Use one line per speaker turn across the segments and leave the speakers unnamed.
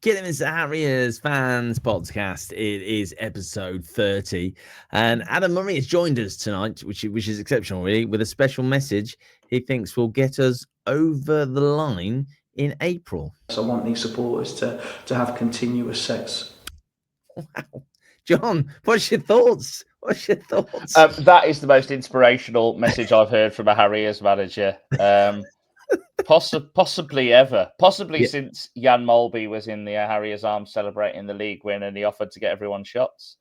Kidderminster Harriers fans podcast. It is episode 30, and Adam Murray has joined us tonight, which is exceptional, really, with a special message he thinks will get us over the line in April.
So I want these supporters to have continuous sex.
Wow, John, what's your thoughts?
That is the most inspirational message I've heard from a Harriers manager. Possibly ever. Possibly since Jan Molby was in the Harriers Arms celebrating the league win and he offered to get everyone shots.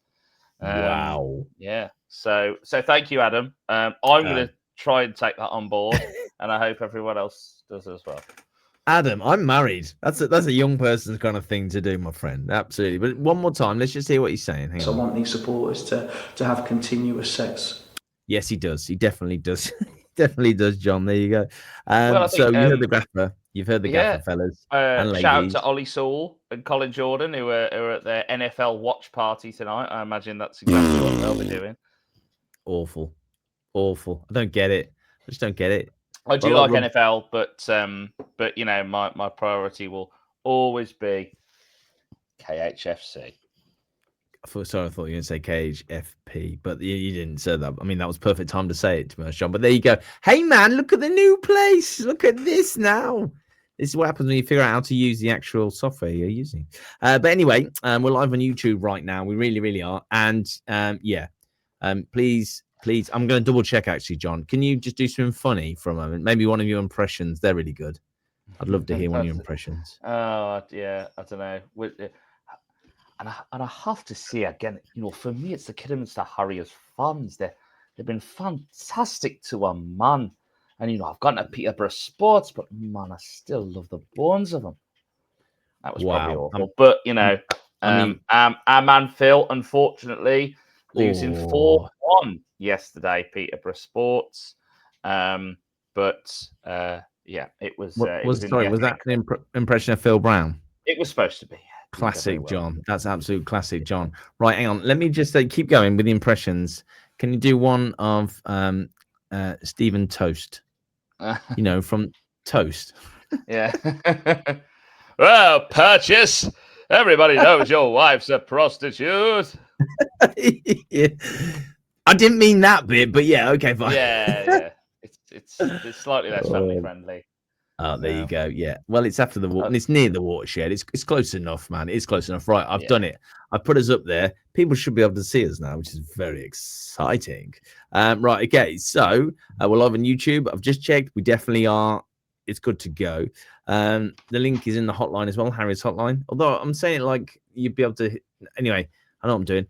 Wow.
Yeah. So thank you, Adam. I'm going to try and take that on board, and I hope everyone else does as well.
Adam, I'm married. That's a young person's kind of thing to do, my friend. Absolutely. But one more time, let's just hear what he's saying. Hang on.
I want these supporters to have continuous sex.
Yes, he does. He definitely does. Definitely does, John. There you go. So you heard the gaffer. You've heard the gaffer, fellas and ladies.
Shout out to Ollie Saul and Colin Jordan, who are at their NFL watch party tonight. I imagine that's exactly what they'll be doing.
Awful. I don't get it. I just don't get it.
I do like NFL, but you know, my priority will always be KHFC.
I thought you were going to say KHFP, but you didn't say that. I mean, that was perfect time to say it, to be honest, John. But there you go. Hey, man, look at the new place. Look at this now. This is what happens when you figure out how to use the actual software you're using. But anyway, we're live on YouTube right now. We really, really are. And please, I'm going to double check, actually, John. Can you just do something funny for a moment? Maybe one of your impressions. They're really good. I'd love to hear one of your impressions.
Oh, yeah. I don't know. And I have to say again, you know, for me, it's the Kidderminster Harriers fans. They've been fantastic to a man. And, you know, I've gone to Peterborough Sports, but, man, I still love the bones of them. That was probably awful. But, you know, our man Phil, unfortunately, losing 4-1 yesterday, Peterborough Sports. It was...
was that an impression of Phil Brown?
It was supposed to be,
Classic, John. That's absolute classic, John. Right, hang on. Let me just keep going with the impressions. Can you do one of Stephen Toast? You know, from Toast.
Yeah. Well, Purchase. Everybody knows your wife's a prostitute.
Yeah. I didn't mean that bit, but yeah, okay, fine.
Yeah. It's slightly less family friendly.
Oh, there you go. Yeah. Well, it's after the water, and it's near the watershed. It's close enough, man. It's close enough. Right. I've done it. I put us up there. People should be able to see us now, which is very exciting. Right. Okay. So we're live on YouTube. I've just checked. We definitely are. It's good to go. The link is in the hotline as well, Harry's hotline. Although I'm saying it like you'd be able to. Anyway, I know what I'm doing.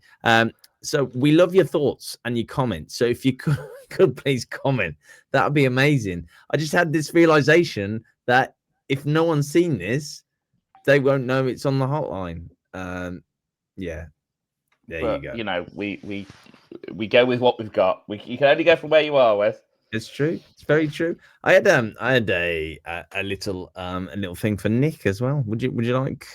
So we love your thoughts and your comments. So if you could please comment, that would be amazing. I just had this realization that if no one's seen this, they won't know it's on the hotline. You go.
You know, we go with what we've got. You can only go from where you are with.
It's true. It's very true. I had a little thing for Nick as well. Would you like?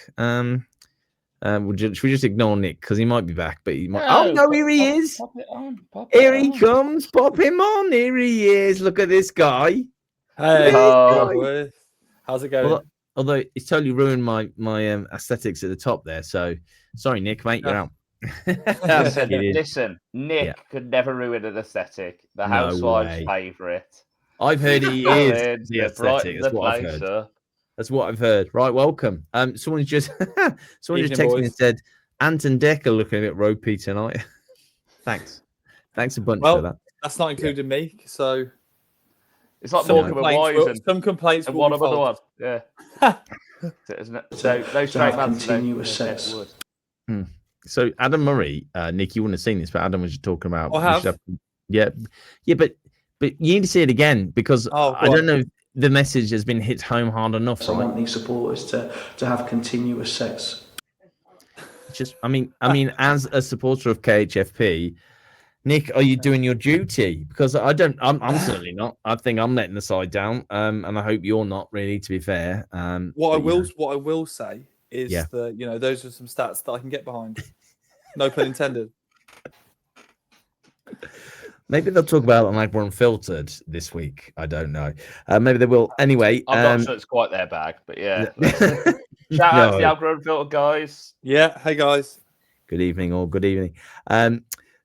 Should we just ignore Nick because he might be back, but he might. Here he is.
Pop it on.
Here he comes. Pop him on. Here he is. Look at this guy.
Hey, how's it going?
Although it's totally ruined my aesthetics at the top there. So sorry, Nick, mate, you're out.
Listen, Nick could never ruin an aesthetic. The housewife's favourite.
I've heard he is the aesthetic. That's what I've heard. That's what I've heard. Right, welcome. Someone just texted me and said Anton Decker looking a bit ropey tonight. Thanks a bunch for that.
That's not including me, so
it's like Morecambe and Wise.
Some complaints
and one other one. Yeah. So those straight man
continuous sex.
So Adam Murray, Nick, you wouldn't have seen this, but Adam was just talking about.
But
you need to see it again because I don't know. The message has been hit home hard enough.
So I want these supporters to have continuous sex.
I mean, as a supporter of KHFP, Nick, are you doing your duty? Because I'm certainly not. I think I'm letting the side down, and I hope you're not. Really, to be fair.
What I will say is that, those are some stats that I can get behind. No pun intended.
Maybe they'll talk about it like we're unfiltered this week. I don't know. Maybe they will. Anyway,
I'm not sure it's quite their bag, but yeah. Shout out to the Outgrown Filter guys.
Yeah. Hey guys.
Good evening, or good evening.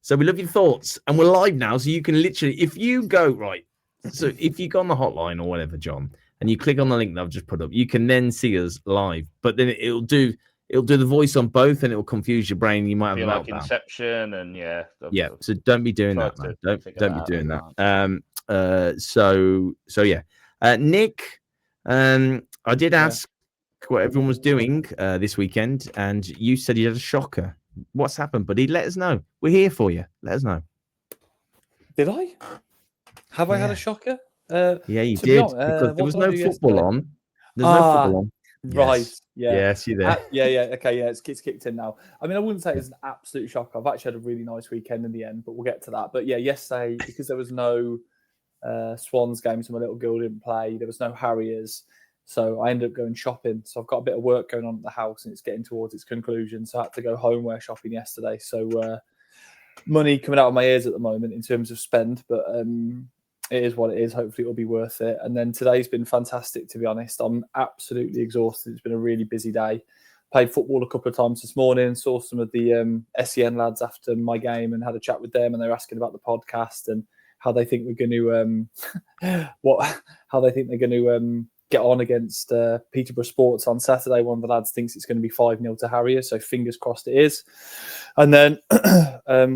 So we love your thoughts, and we're live now, so you can literally, if you go right, so if you go on the hotline or whatever, John, and you click on the link that I've just put up, you can then see us live. But then it'll do the voice on both, and it will confuse your brain. You might have a
like
meltdown.
Inception, and yeah.
So don't be doing that, man. Don't be doing that. So yeah, Nick, I did ask what everyone was doing this weekend, and you said you had a shocker. What's happened, buddy? Let us know. We're here for you. Let us know.
Did I? Have I had a shocker?
Yeah, you did. Because there was no football on. There's no football on.
Right.
Yes.
Yeah.
Yes, you're there.
Yeah. Okay. Yeah. It's kicked in now. I mean, I wouldn't say it's an absolute shock. I've actually had a really nice weekend in the end, but we'll get to that. But yeah, yesterday, because there was no Swans games and my little girl didn't play, there was no Harriers. So I ended up going shopping. So I've got a bit of work going on at the house and it's getting towards its conclusion. So I had to go homeware shopping yesterday. So money coming out of my ears at the moment in terms of spend, but it is what it is. Hopefully it'll be worth it. And then today's been fantastic, to be honest. I'm absolutely exhausted. It's been a really busy day. Played football a couple of times this morning, saw some of the SEN lads after my game and had a chat with them, and they were asking about the podcast and how they think we're going to get on against Peterborough Sports on Saturday. One of the lads thinks it's going to be 5-0 to Harriers, so fingers crossed it is. And then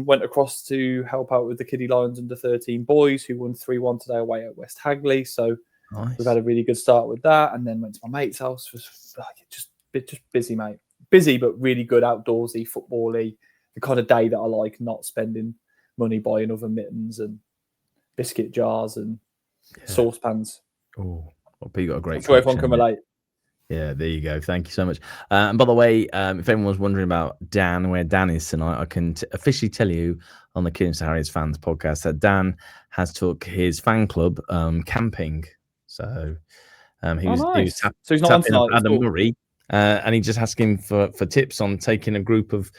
went across to help out with the Kiddie Lions under 13 boys, who won 3-1 today away at West Hagley. So We've had a really good start with that, and then went to my mate's house. Was just busy, mate. Busy, but really good, outdoorsy, football-y. The kind of day that I like, not spending money buying other mittens and biscuit jars and saucepans.
Oh. Well, Pete got a great.
So everyone can relate.
Yeah, there you go. Thank you so much. And by the way, if anyone was wondering about Dan, where Dan is tonight, I can officially tell you on the Kidderminster Harriers fans podcast that Dan has took his fan club camping. So he was
so he's not on tonight.
Adam Murray, and he just asking for tips on taking a group of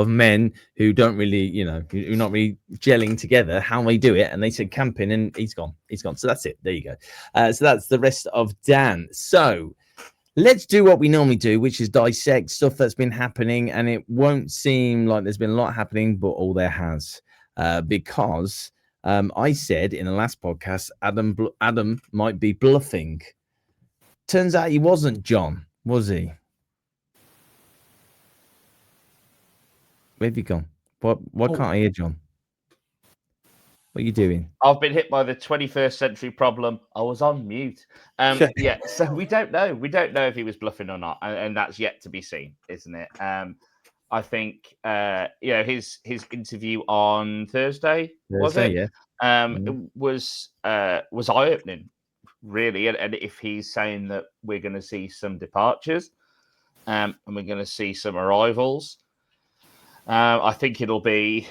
men who don't really, who are not really gelling together, how they do it. And they said camping, and he's gone. So that's it. There you go. So that's the rest of Dan. So let's do what we normally do, which is dissect stuff that's been happening. And it won't seem like there's been a lot happening, but all there has, because I said in the last podcast, Adam might be bluffing. Turns out he wasn't, John, was he? Where have you gone? Why can't I hear John? What are you doing?
I've been hit by the 21st century problem. I was on mute. Yeah, so we don't know. We don't know if he was bluffing or not, and that's yet to be seen, isn't it? I think his interview on Thursday was eye-opening, really. And if he's saying that we're going to see some departures, and we're going to see some arrivals, I think it'll be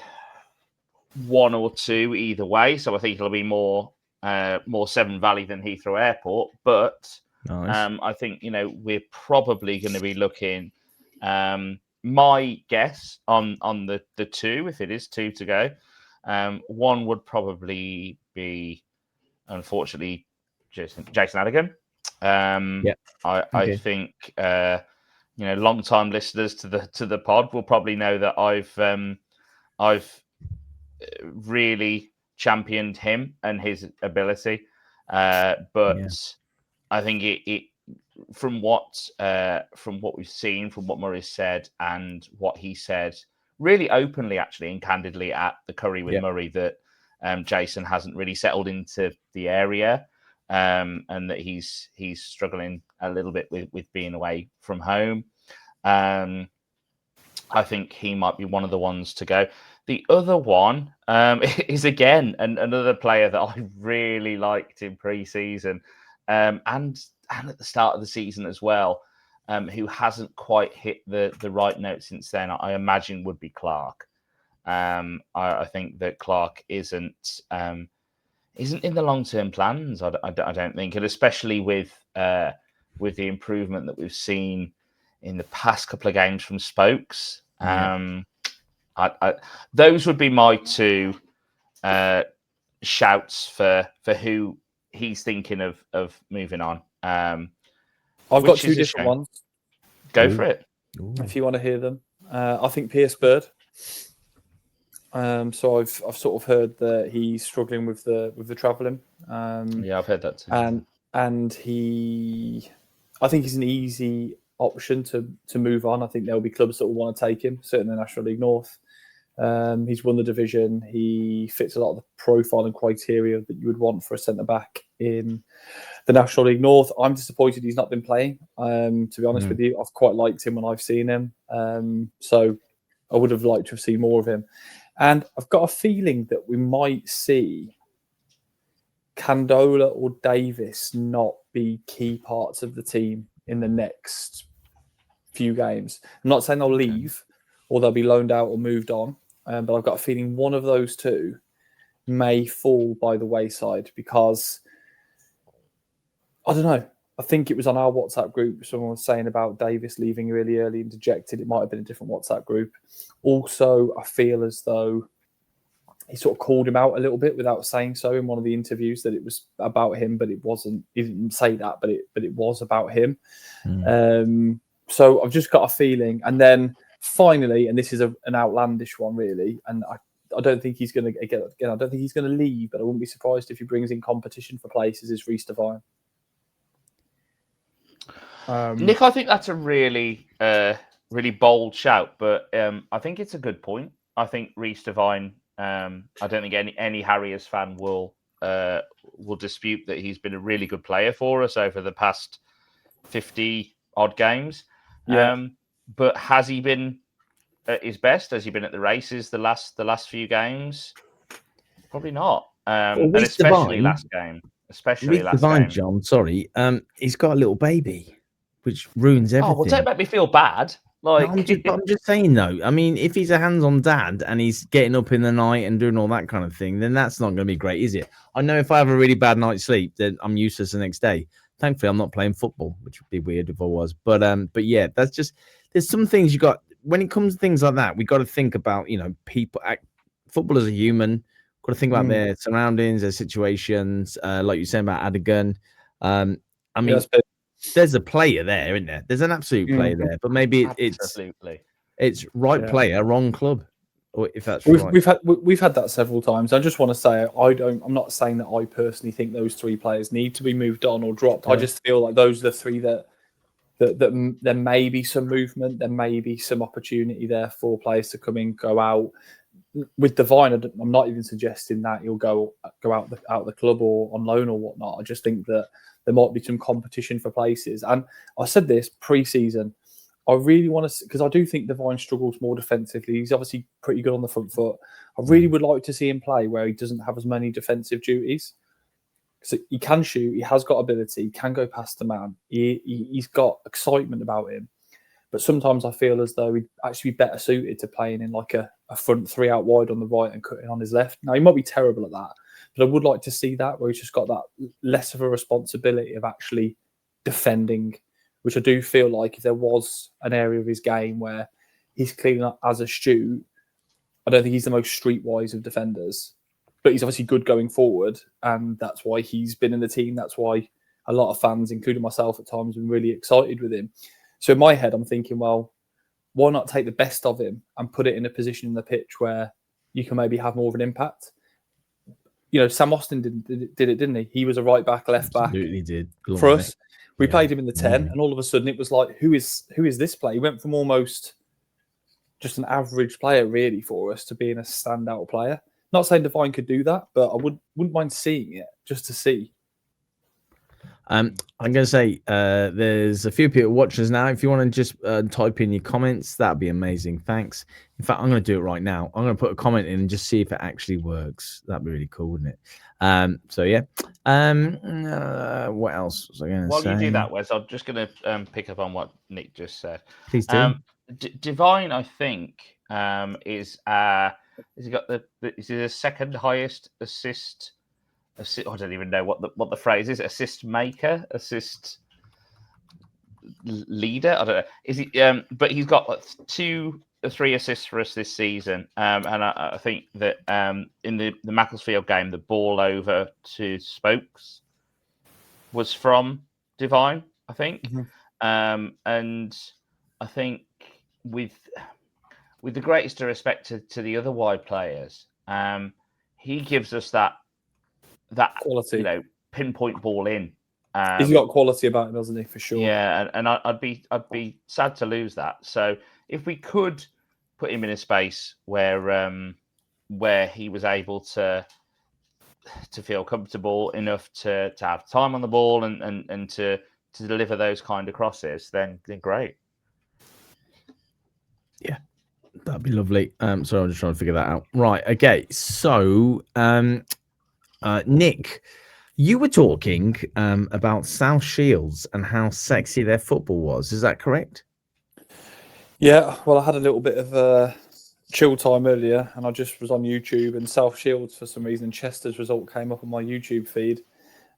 one or two either way. So I think it'll be more Severn Valley than Heathrow Airport. But nice. I think we're probably going to be looking. My guess on the two, if it is two to go, one would probably be, unfortunately, Jason Adigan. I think long-time listeners to the pod will probably know that I've really championed him and his ability, but I think it from what we've seen, from what Murray said and what he said really openly, actually, and candidly at the curry with Murray, that Jason hasn't really settled into the area, and that he's struggling a little bit with being away from home. I think he might be one of the ones to go. The other one is, again, another player that I really liked in pre-season and at the start of the season as well, who hasn't quite hit the right note since then, I imagine would be Clark. I think that Clark isn't in the long-term plans, I don't think, and especially with the improvement that we've seen in the past couple of games from Spokes. Those would be my two shouts for who he's thinking of moving on.
I've got two different ones.
Go for it.
If you want to hear them. I think Pierce Bird. So I've sort of heard that he's struggling with the travelling.
Yeah, I've heard that too.
And I think he's an easy option to move on. I think there'll be clubs that will want to take him, certainly the National League North. He's won the division. He fits a lot of the profile and criteria that you would want for a centre-back in the National League North. I'm disappointed he's not been playing. To be honest with you, I've quite liked him when I've seen him. So I would have liked to have seen more of him. And I've got a feeling that we might see Candola or Davis not be key parts of the team in the next few games. I'm not saying they'll leave or they'll be loaned out or moved on, but I've got a feeling one of those two may fall by the wayside because, I don't know, I think it was on our WhatsApp group, someone was saying about Davis leaving really early and dejected. It might have been a different WhatsApp group. Also, I feel as though he sort of called him out a little bit without saying so in one of the interviews that it was about him, but it wasn't. He didn't say that, but it was about him. So I've just got a feeling. And then finally, and this is an outlandish one really, and I don't think he's going to again. I don't think he's going to leave, but I wouldn't be surprised if he brings in competition for places. Is Reece Devine?
Nick, I think that's a really bold shout, but I think it's a good point. I think Reece Devine. I don't think any Harriers fan will dispute that he's been a really good player for us over the past 50 odd games.
Yeah.
But has he been at his best? Has he been at the races the last few games? Probably not. And especially last game. Especially last game.
John, sorry. He's got a little baby, which ruins everything.
Oh, well, don't make me feel bad. Like,
no, I'm just saying though. I mean, if he's a hands-on dad and he's getting up in the night and doing all that kind of thing, then that's not going to be great, is it? I know if I have a really bad night's sleep, then I'm useless the next day. Thankfully, I'm not playing football, which would be weird if I was. But yeah, that's just. There's some things you got when it comes to things like that. We got to think about, people. Footballers are human. Got to think about their surroundings, their situations. Like you said about Adigan. I mean. There's a player there, isn't there? There's an absolute player there, but maybe it's right player, wrong club. Or if that's
we've had that several times. I just want to say I'm not saying that I personally think those three players need to be moved on or dropped. I just feel like those are the three that there may be some movement, there may be some opportunity there for players to come in, go out. With Devine, I'm not even suggesting that he'll go out the club or on loan or whatnot. I just think that there might be some competition for places. And I said this pre-season. I really want to, because I do think Devine struggles more defensively. He's obviously pretty good on the front foot. I really would like to see him play where he doesn't have as many defensive duties. So he can shoot, he has got ability, he can go past the man. He's got excitement about him. But sometimes I feel as though he'd actually be better suited to playing in like a front three out wide on the right and cutting on his left. Now, he might be terrible at that, but I would like to see that where he's just got that less of a responsibility of actually defending, which I do feel like if there was an area of his game where he's cleaning up as a shoot, I don't think he's the most streetwise of defenders, but he's obviously good going forward. And that's why he's been in the team. That's why a lot of fans, including myself at times, have been really excited with him. So in my head, I'm thinking, well, why not take the best of him and put it in a position in the pitch where you can maybe have more of an impact? Sam Austin did it, didn't he? He was a right back, left back.
Absolutely did.
For us. We played him in the 10, and all of a sudden it was like, who is this player? He went from almost just an average player, really, for us to being a standout player. Not saying Devine could do that, but I wouldn't mind seeing it just to see.
I'm going to say there's a few people watching us now. If you want to just type in your comments, that'd be amazing. Thanks. In fact, I'm going to do it right now. I'm going to put a comment in and just see if it actually works. That'd be really cool, wouldn't it? So yeah. What else was I going to say?
While you do that, Wes, I'm just going to pick up on what Nick just said.
Please do.
Devine, I think, is he got is he the second highest assist? I don't even know what the phrase is. Assist maker, assist. leader. I don't know. Is he? But he's got 2 or 3 assists for us this season. And I think that in the Macclesfield game, the ball over to Spokes was from Divine, I think. Mm-hmm. And I think with the greatest of respect to the other wide players, he gives us that quality, pinpoint ball in.
He's got quality about him, doesn't he? For sure.
Yeah, and I'd be sad to lose that. So if we could put him in a space where he was able to feel comfortable enough to have time on the ball and to deliver those kind of crosses, then great.
Yeah, that'd be lovely. Sorry, I'm just trying to figure that out. Right. Okay. So, Nick, you were talking about South Shields and how sexy their football was. Is that correct?
Yeah. Well, I had a little bit of chill time earlier, and I just was on YouTube, and South Shields, for some reason, Chester's result came up on my YouTube feed,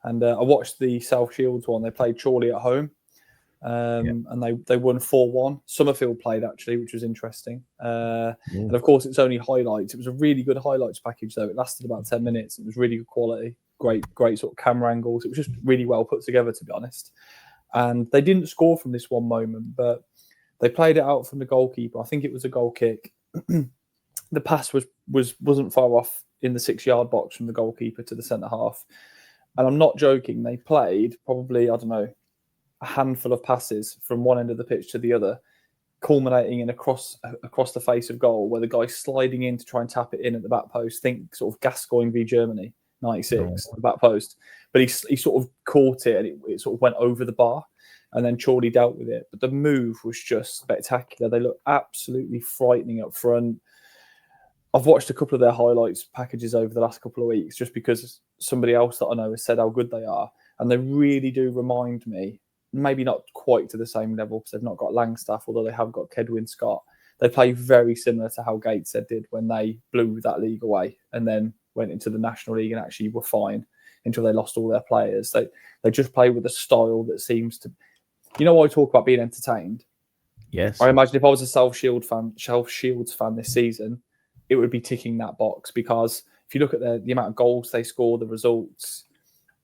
and I watched the South Shields one. They played Chorley at home, and they won 4-1. Summerfield played, actually, which was interesting. And of course, it's only highlights. It was a really good highlights package, though. It lasted about 10 minutes. It was really good quality. Great sort of camera angles. It was just really well put together, to be honest. And they didn't score from this one moment, but they played it out from the goalkeeper. I think it was a goal kick. The pass wasn't far off in the 6-yard box from the goalkeeper to the centre half. And I'm not joking. They played probably, I don't know, a handful of passes from one end of the pitch to the other, culminating in across the face of goal, where the guy's sliding in to try and tap it in at the back post. Think sort of Gascoigne v Germany, 96, the back post. But he sort of caught it, and it sort of went over the bar, and then Chorley dealt with it. But the move was just spectacular. They looked absolutely frightening up front. I've watched a couple of their highlights packages over the last couple of weeks, just because somebody else that I know has said how good they are. And they really do remind me, maybe not quite to the same level because they've not got Langstaff, although they have got Kedwin Scott. They play very similar to how Gateshead did when they blew that league away and then went into the National League and actually were fine until they lost all their players. They just play with a style that seems to... You know, I talk about being entertained.
Yes.
I imagine if I was a South Shields fan this season, it would be ticking that box, because if you look at the amount of goals they score, the results,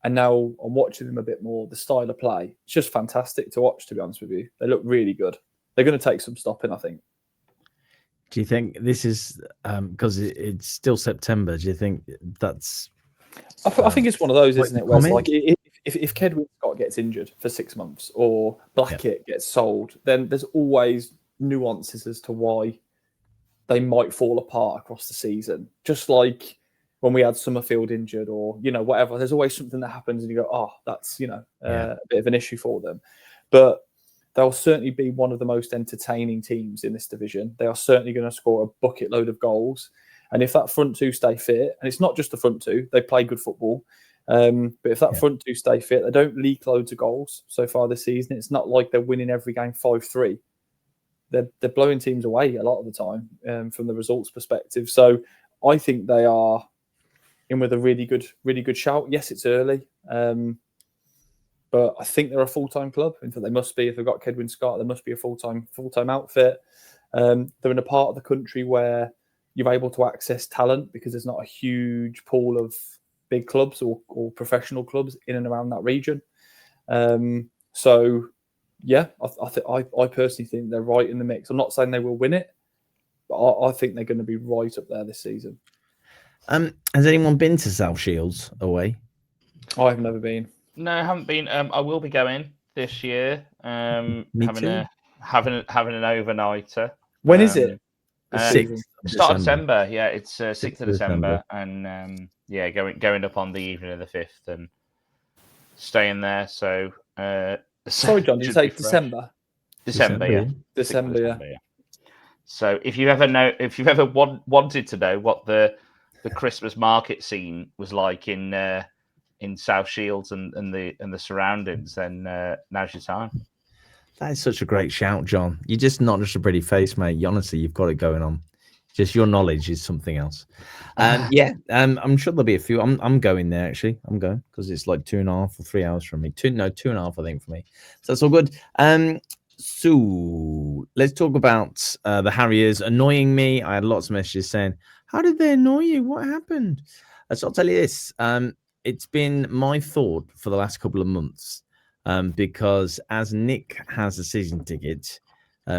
and now I'm watching them a bit more, the style of play, it's just fantastic to watch, to be honest with you. They look really good. They're going to take some stopping, I think.
Do you think this is because it's still September? Do you think that's...
I think it's one of those, isn't it? Where it's like if Kedwin Scott gets injured for 6 months or Blackett gets sold, then there's always nuances as to why they might fall apart across the season. Just like when we had Summerfield injured or, whatever, there's always something that happens and you go, oh, that's, a bit of an issue for them. But they'll certainly be one of the most entertaining teams in this division. They are certainly going to score a bucket load of goals. And if that front two stay fit, and it's not just the front two, they play good football. But if that front two stay fit, they don't leak loads of goals so far this season. It's not like they're winning every game 5-3. They're blowing teams away a lot of the time from the results perspective. So I think they are in with a really good shout. Yes, it's early, but I think they're a full-time club. In fact, they must be. If they've got Kedwin Scott, there must be a full-time outfit. They're in a part of the country where you're able to access talent because there's not a huge pool of big clubs or professional clubs in and around that region. So, yeah, I personally think they're right in the mix. I'm not saying they will win it, but I think they're going to be right up there this season.
Has anyone been to South Shields away?
I've never been.
No, I haven't been. I will be going this year. Having an overnighter.
When is it?
6th
start of December. Yeah, it's 6th of December, and going up on the evening of the 5th and staying there. So,
sorry, John, did you say December?
December, yeah.
December, yeah.
So, if you ever wanted to know what the Christmas market scene was like in South Shields and the surroundings, then now's your time.
That is such a great shout, John. You're just not just a pretty face, mate. Honestly, you've got it going on. Just your knowledge is something else. I'm sure there'll be a few. I'm going there actually. I'm going because it's like 2.5 or 3 hours from me. 2.5, I think, for me. So that's all good. So let's talk about the Harriers annoying me. I had lots of messages saying, "How did they annoy you? What happened?" So I'll tell you this. It's been my thought for the last couple of months, because as Nick has a season ticket,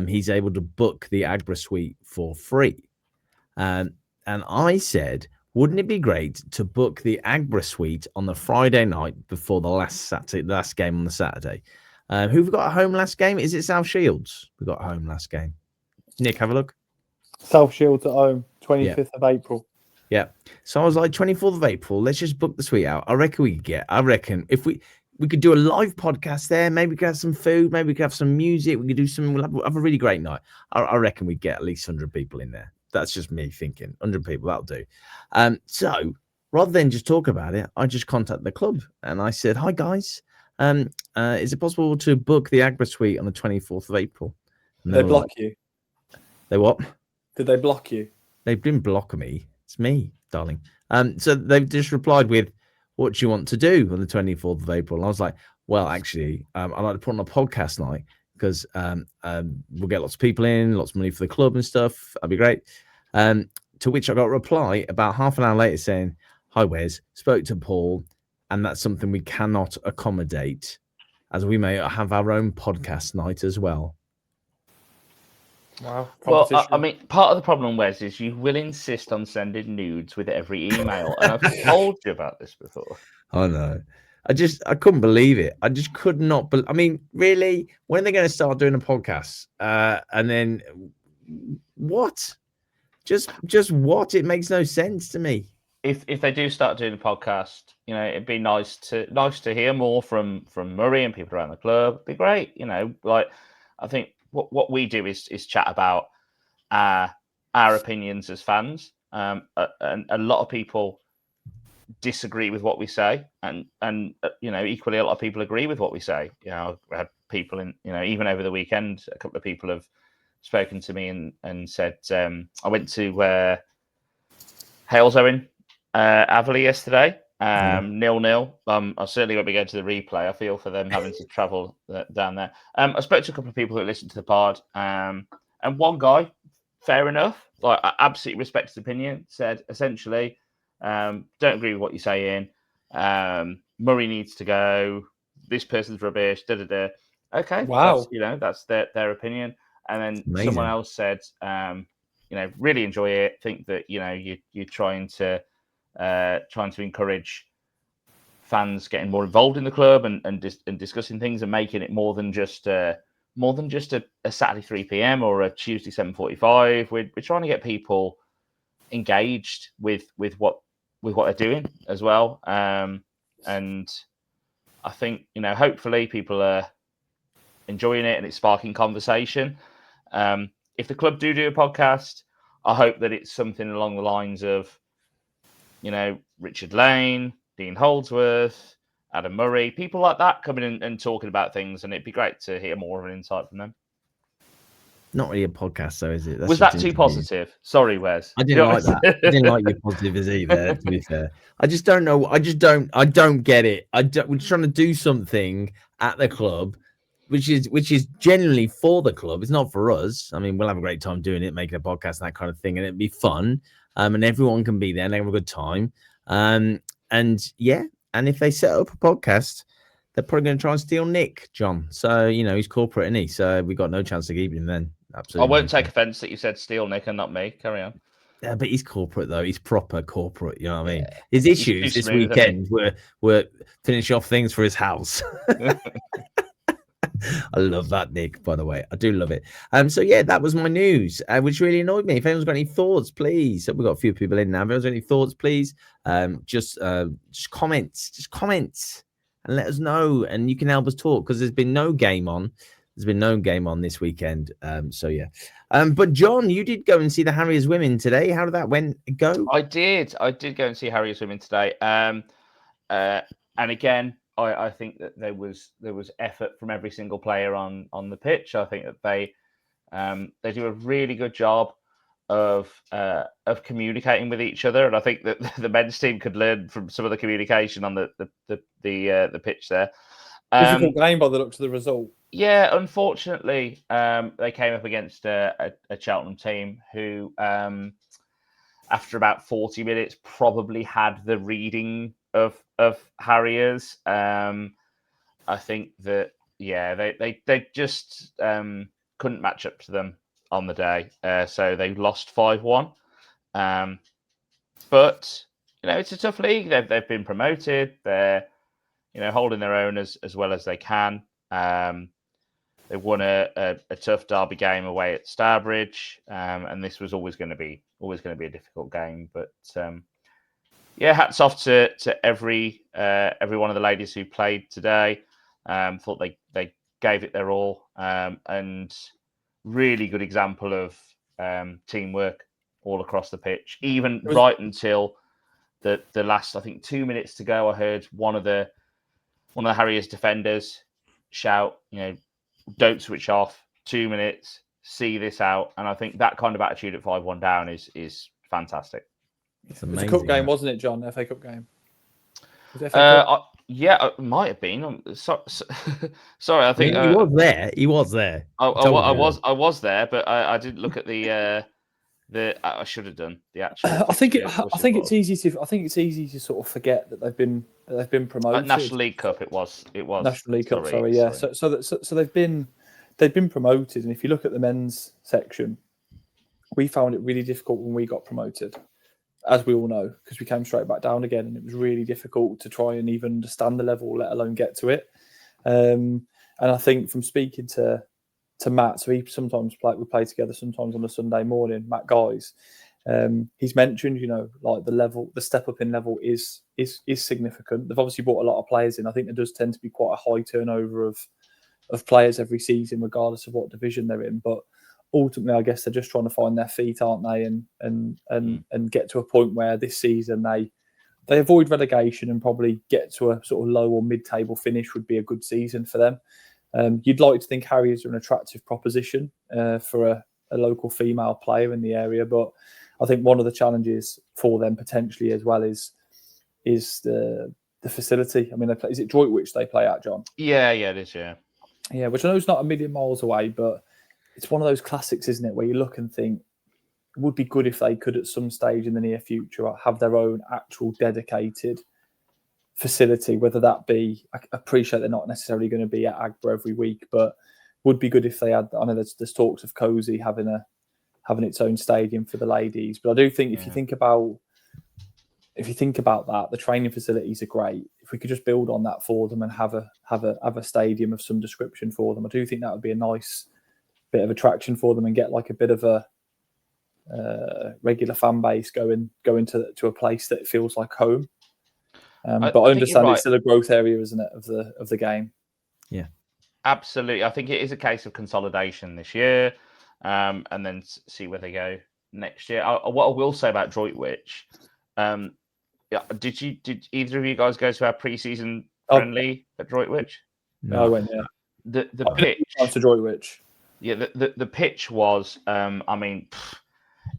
he's able to book the Agra Suite for free. And I said, wouldn't it be great to book the Agra Suite on the Friday night before the last game on the Saturday? Who've got a home last game? Is it South Shields? We got a home last game. Nick, have a look.
South Shields at home, 25th of April.
Yeah. So I was like, 24th of April, let's just book the suite out. I reckon if we could do a live podcast there, maybe we could have some food, maybe we could have some music, we could do some, we'll have a really great night. I reckon we'd get at least 100 people in there. That's just me thinking. 100 people, that'll do. So rather than just talk about it, I just contacted the club and I said, "Hi guys, is it possible to book the Agra Suite on the 24th of April?"
Did they block you?
They what?
Did they block you?
They didn't block me. It's me, darling. So they've just replied with, "What do you want to do on the 24th of April?" And I was like, "Well, actually, I'd like to put on a podcast night because we'll get lots of people in, lots of money for the club and stuff. That'd be great." To which I got a reply about half an hour later saying, "Hi, Wes, spoke to Paul, and that's something we cannot accommodate, as we may have our own podcast night as well."
Wow.
Well, I mean, part of the problem, Wes, is you will insist on sending nudes with every email, and I've told you about this before.
I know. I couldn't believe it. I just could not. I mean, really, when are they going to start doing a podcast? And then what? Just what? It makes no sense to me.
If they do start doing a podcast, it'd be nice to hear more from Murray and people around the club. It'd be great. Like I think what we do is chat about our opinions as fans. And a lot of people disagree with what we say, and equally a lot of people agree with what we say. I've had people in, even over the weekend, a couple of people have spoken to me and said, I went to Halesowen Averley yesterday, 0-0. I certainly won't be going to the replay. I feel for them having to travel down there. I spoke to a couple of people who listened to the pod, and one guy, fair enough, like I absolutely respect his opinion, said essentially, don't agree with what you're saying. Murray needs to go. This person's rubbish. Okay,
wow.
That's their opinion. And then
Amazing.
someone else said, really enjoy it. Think that you're trying to encourage fans getting more involved in the club and discussing things and making it more than just a Saturday 3 p.m. or a Tuesday 7:45. We're trying to get people engaged with what they're doing as well. And I think hopefully people are enjoying it and it's sparking conversation. If the club do a podcast, I hope that it's something along the lines of, Richard Lane, Dean Holdsworth, Adam Murray, people like that coming in and talking about things, and it'd be great to hear more of an insight from them.
Not really a podcast, though, is it?
Was that too positive? Sorry, Wes.
I didn't like that. I didn't like your positives either, to be fair. I just don't know. I don't get it. We're trying to do something at the club, which is generally for the club. It's not for us. I mean, we'll have a great time doing it, making a podcast and that kind of thing, and it'd be fun. And everyone can be there and have a good time. And if they set up a podcast, they're probably going to try and steal Nick, Jon. So, he's corporate, isn't he? So we got no chance to keep him then. Absolutely.
I won't take offense that you said steal Nick and not me. Carry on.
Yeah, but he's corporate though. He's proper corporate. You know what I mean?
Yeah.
His issues this weekend were finishing off things for his house. I love that, Nick, by the way. I do love it. So yeah, that was my news, which really annoyed me. If anyone's got any thoughts, please. We've got a few people in now. If anyone's got any thoughts, please, just comments and let us know, and you can help us talk because there's been no game on. There's been no game on this weekend. So yeah. But Jon, you did go and see the Harriers women today. How did that go?
I did go and see Harriers women today. And again, I think that there was effort from every single player on the pitch. I think that they do a really good job of communicating with each other, and I think that the men's team could learn from some of the communication on the pitch there.
Difficult game by the looks of the result.
Yeah, unfortunately, they came up against a Cheltenham team who, after about 40 minutes, probably had the reading of Harriers. I think that they just couldn't match up to them on the day, so they lost 5-1. But it's a tough league. They've been promoted. They're holding their own as well as they can. They won a tough derby game away at Starbridge, and this was always going to be a difficult game. But hats off to every one of the ladies who played today. Thought they gave it their all, and really good example of teamwork all across the pitch. Even right until the last, I think, 2 minutes to go, I heard one of the Harriers defenders shout, "Don't switch off. 2 minutes. See this out." And I think that kind of attitude at 5-1 down is fantastic.
It was a cup game, wasn't it, John? FA Cup game. Was it FA Cup?
Yeah, it might have been. Sorry, I think
he was there. He was there.
I was there, but I didn't look at the. I should have done the actual.
I think it's easy to sort of forget that they've been promoted.
National League Cup. It was
National League Cup. Sorry, yeah. So they've been promoted, and if you look at the men's section, we found it really difficult when we got promoted, as we all know, because we came straight back down again, and it was really difficult to try and even understand the level, let alone get to it. And I think from speaking to Matt, so he sometimes we play together sometimes on a Sunday morning, Matt Guys, he's mentioned, like the step up in level is significant. They've obviously brought a lot of players in. I think there does tend to be quite a high turnover of players every season, regardless of what division they're in. But ultimately, I guess they're just trying to find their feet, aren't they? And get to a point where this season they avoid relegation and probably get to a sort of low or mid-table finish would be a good season for them. You'd like to think Harriers are an attractive proposition for a local female player in the area, but I think one of the challenges for them potentially as well is the facility. I mean, is it Droitwich they play at, John?
Yeah, it is.
Yeah, which I know is not a million miles away, but it's one of those classics, isn't it, where you look and think it would be good if they could at some stage in the near future have their own actual dedicated facility, whether that be, I appreciate they're not necessarily going to be at Agba every week, but would be good if they had. I know there's talks of Cozy having its own stadium for the ladies, but I do think if you think about that, the training facilities are great. If we could just build on that for them and have a stadium of some description for them, I do think that would be a nice bit of attraction for them and get like a bit of a regular fan base going to a place that feels like home. But I understand it's still a growth area, isn't it, of the game?
Yeah,
absolutely. I think it is a case of consolidation this year, and then see where they go next year. What I will say about Droitwich, did either of you guys go to our pre-season friendly at Droitwich?
No, I went. Yeah,
the pitch
to Droitwich.
Yeah, the pitch was.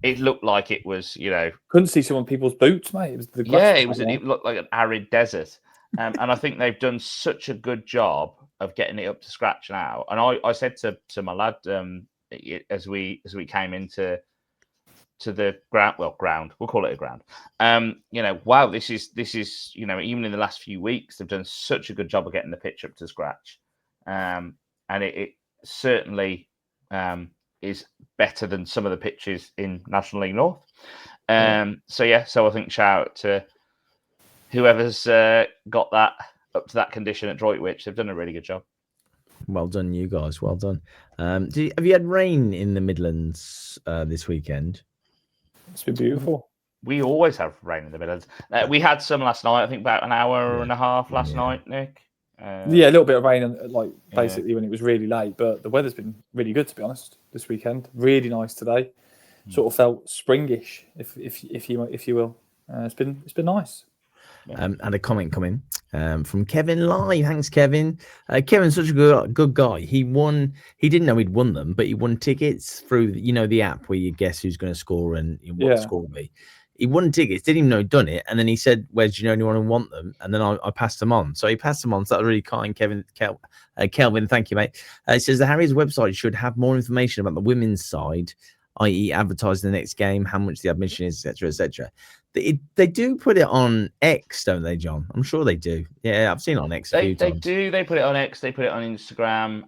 It looked like it was,
couldn't see some of people's boots, mate. It was
it looked like an arid desert, and I think they've done such a good job of getting it up to scratch now. And I said to my lad as we came into the ground, we'll call it a ground. Wow, this is even in the last few weeks they've done such a good job of getting the pitch up to scratch, and it certainly is better than some of the pitches in National League North. So I think shout out to whoever's got that up to that condition at Droitwich. They've done a really good job.
Well done, you guys. Well done. Have you had rain in the Midlands this weekend?
It's been beautiful.
We always have rain in the Midlands. We had some last night. I think about an hour and a half last night, Nick.
A little bit of rain, basically when it was really late. But the weather's been really good, to be honest, this weekend. Really nice today. Sort of felt springish, if you will. It's been nice.
And a comment coming from Kevin Live. Thanks, Kevin. Kevin's such a good guy. He didn't know he'd won them, but he won tickets through the app where you guess who's going to score and what the score will be. He won tickets, didn't even know he'd done it, and then he said, "Where do you know anyone who want them?" And then I passed them on. So he passed them on. So that was really kind, Kevin. Kelvin, thank you, mate. It says the Harriers website should have more information about the women's side, i.e., advertise the next game, how much the admission is, etc., etc. They do put it on X, don't they, John? I'm sure they do. Yeah, I've seen it on X a few times.
They do. They put it on X. They put it on Instagram.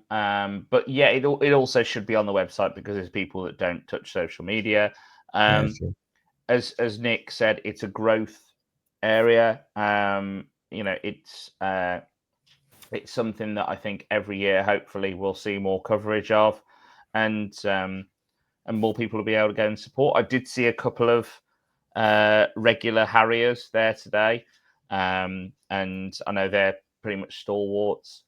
But yeah, it also should be on the website because there's people that don't touch social media. As Nick said, it's a growth area. It's something that I think every year, hopefully, we'll see more coverage of, and more people will be able to go and support. I did see a couple of regular Harriers there today, and I know they're pretty much stalwarts.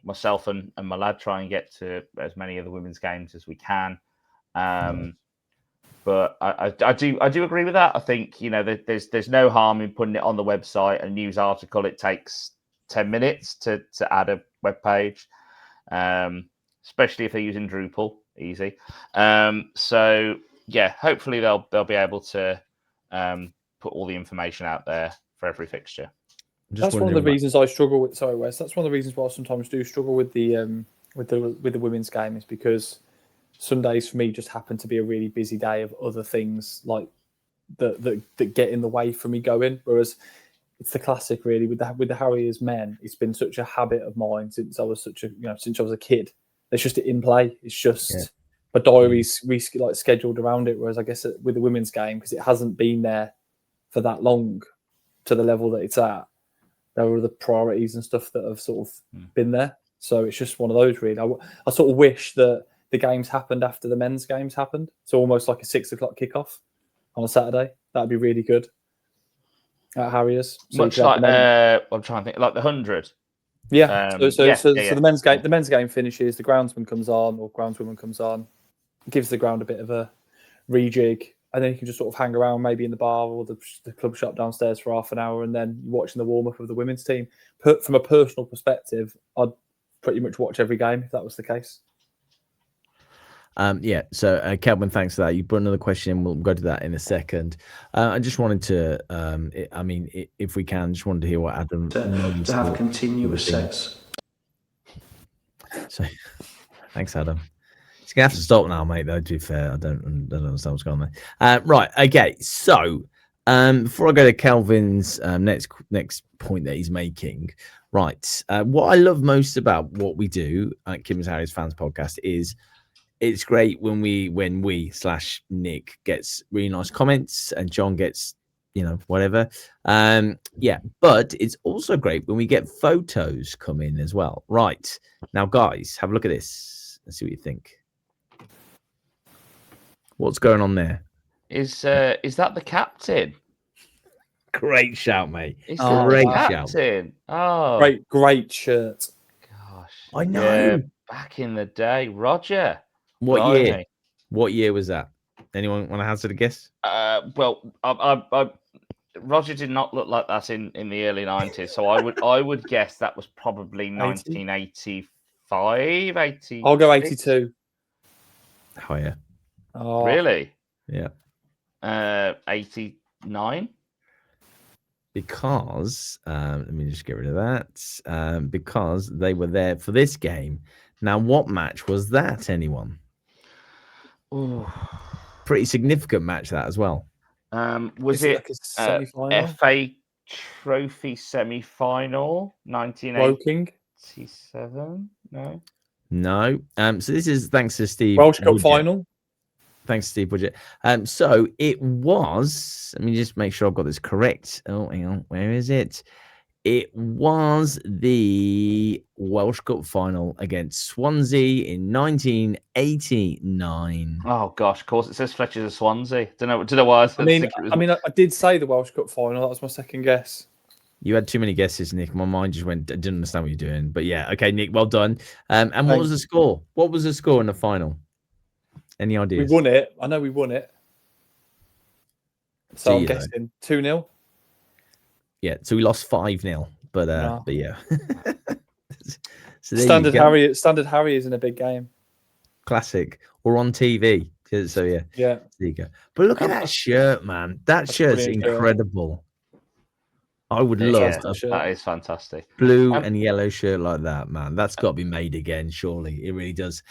Myself and my lad try and get to as many of the women's games as we can. But I do agree with that. I think there's no harm in putting it on the website. A news article, it takes 10 minutes to add a web page, especially if they're using Drupal. Easy. So yeah, hopefully they'll be able to put all the information out there for every fixture.
That's one of the reasons I struggle with. Sorry, Wes. That's one of the reasons why I sometimes do struggle with the women's game, is because Sundays for me just happen to be a really busy day of other things like that get in the way for me going. Whereas it's the classic, really, with the Harriers men. It's been such a habit of mine since I was since I was a kid. It's just in play. It's just my diary's scheduled around it. Whereas I guess with the women's game, because it hasn't been there for that long to the level that it's at, there are the priorities and stuff that have sort of been there. So it's just one of those, really. I sort of wish that the games happened after the men's games happened. So almost like a 6 o'clock kickoff on a Saturday. That'd be really good at Harriers. So
much like I'm trying to think, like the 100.
Yeah. So the men's game finishes, the groundsman comes on or groundswoman comes on, gives the ground a bit of a rejig, and then you can just sort of hang around maybe in the bar or the club shop downstairs for half an hour, and then you're watching the warm up of the women's team. From a personal perspective, I'd pretty much watch every game if that was the case.
So Kelvin, thanks for that. You put another question in. We'll go to that in a second. I just wanted to, if we can, just wanted to hear what Adam
to have continuous sex.
So, thanks, Adam. He's gonna have to stop now, mate. Though, to be fair, I don't understand what's going on there. Right, okay. So, before I go to Kelvin's next point that he's making, right? What I love most about what we do at Kidderminster Harriers Fans Podcast is, it's great when we/Nick gets really nice comments and John gets, whatever. But it's also great when we get photos come in as well. Right. Now, guys, have a look at this and see what you think. What's going on there?
Is that the captain?
Great shout, mate.
Is that the captain? Oh,
great shirt.
Gosh,
I know.
Yeah, back in the day, Roger.
What year? What year was that? Anyone want to hazard a guess?
Well, Roger did not look like that in the early 90s, so I would guess that was probably 1985, 80.
I'll go 82.
Oh yeah.
Oh, really?
Yeah.
89.
Because let me just get rid of that. Because they were there for this game. Now, what match was that? Anyone?
Ooh.
Pretty significant match that as well.
Was it like a semi-final? FA Trophy semi-final 1987?
No. So this is thanks to Steve.
Welsh Cup final.
Thanks, Steve Budget. So it was. Let me just make sure I've got this correct. Oh, hang on. Where is it? It was the Welsh Cup final against Swansea in 1989.
Oh gosh, of course it says Fletcher's of Swansea. Don't know why.
I did say the Welsh Cup final. That was my second guess.
You had too many guesses, Nick. My mind just went. I didn't understand what you're doing. But yeah, okay, Nick, well done. And what was the score? What was the score in the final? Any ideas?
We won it. I know we won it. So I'm guessing 2-0.
Yeah, so we lost 5-0, but yeah. So
Standard Harriers in a big game.
Classic, or on TV. So yeah,
Yeah.
There you go. But look at that shirt, man. That shirt's incredible. I would love
that is fantastic.
Blue and yellow shirt like that, man. That's got to be made again, surely. It really does.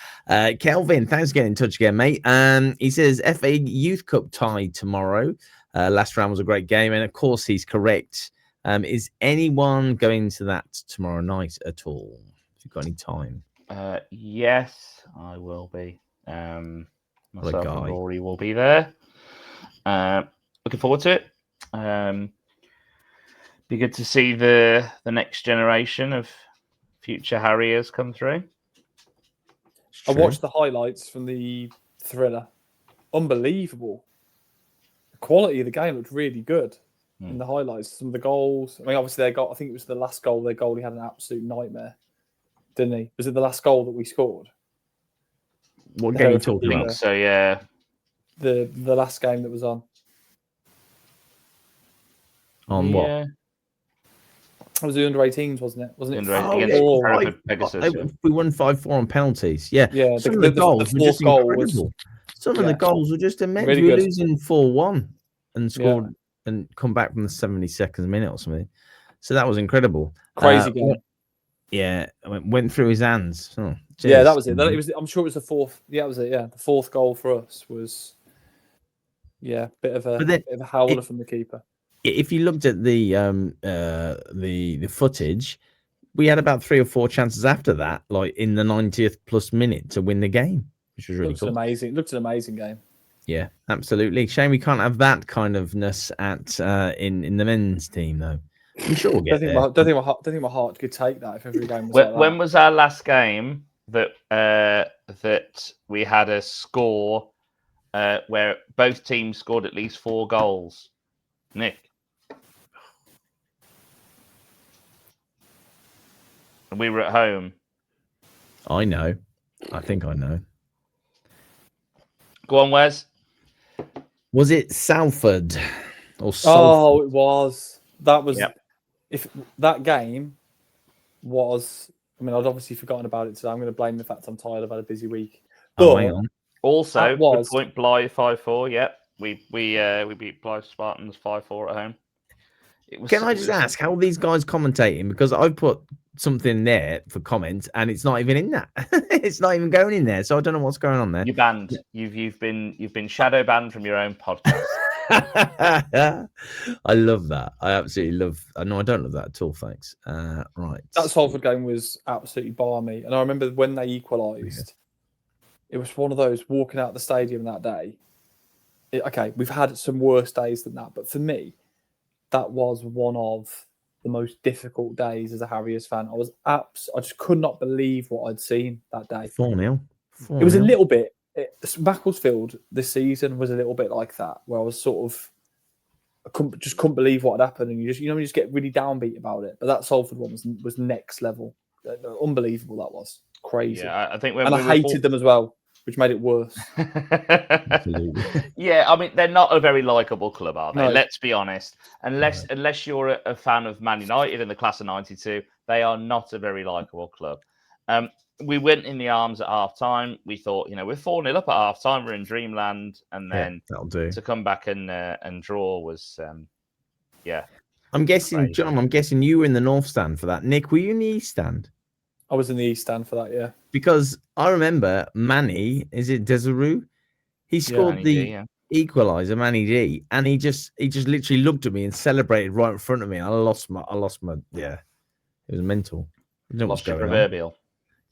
Kelvin, thanks for getting in touch again, mate. He says FA Youth Cup tie tomorrow. Last round was a great game, and of course he's correct. Is anyone going to that tomorrow night at all? If you've got any time?
Yes, I will be. Myself and Rory will be there. Looking forward to it. Be good to see the next generation of future Harriers come through.
I watched the highlights from the thriller. Unbelievable. The quality of the game looked really good in the highlights. Some of the goals. I mean, obviously, I think it was the last goal. Their goalie had an absolute nightmare, didn't he? Was it the last goal that we scored?
What game are you talking about?
So, yeah.
The last game that was on.
On what?
It was the under-18s, wasn't it? Wasn't
it?
We won 5-4 on penalties. Yeah.
Yeah.
Some of the goals were just incredible. Some of the goals were just immense. Really we were losing 4-1 and scored and come back from the 72nd minute or something. So that was incredible.
Crazy game.
Yeah, went through his hands. Oh,
yeah, that was it. I'm sure it was the fourth. Yeah, that was it. Yeah, the fourth goal for us was, bit of a howler from the keeper.
If you looked at the footage, we had about 3 or 4 chances after that, like in the 90th plus minute to win the game, which was really cool.
Amazing. It looked an amazing game.
Yeah, absolutely. Shame we can't have that kind of ness at in the men's team though. I'm sure we'll get there.
Don't think my heart could take that if every game was like that.
When was our last game that we had a score where both teams scored at least 4 goals? Nick. And we were at home.
I know. I think I know.
Go on, Wes.
Was it Salford or
Salford? Oh, it was. That was. Yep. If that game was, I mean, I'd obviously forgotten about it today. I'm going to blame the fact I'm tired. I've had a busy week.
But hang on.
Also, good point. Blythe 5-4. Yep, we beat Blythe Spartans 5-4 at home.
Can I just ask how are these guys commentating? Because I've put something there for comments and it's not even in that. It's not even going in there. So I don't know what's going on there.
You're banned. You've been shadow banned from your own podcast.
I love that. I absolutely love. No, I don't love that at all. Thanks. Right.
That Salford game was absolutely balmy, and I remember when they equalised. It was one of those walking out the stadium that day. Okay, we've had some worse days than that, but for me, that was one of the most difficult days as a Harriers fan. I just could not believe what I'd seen that day.
4-0.
It was a little bit. Macclesfield this season was a little bit like that, where I was sort of, couldn't believe what had happened, and you just get really downbeat about it. But that Salford one was next level, unbelievable. That was crazy.
Yeah, I think
I hated them as well, which made it worse.
Yeah, I mean they're not a very likable club, are they? No. Let's be honest. Unless you're a fan of Man United in the class of '92, they are not a very likable club. We went in the arms at half time. We thought, we're 4-0 up at half time. We're in dreamland. And then to come back and draw was,
I'm guessing, crazy. John, you were in the North stand for that. Nick, were you in the East stand?
I was in the East stand for that, yeah.
Because I remember Manny, is it Desiree? He scored equaliser, Manny D, and he just literally looked at me and celebrated right in front of me. I lost my, it was mental.
Lost your proverbial.
On.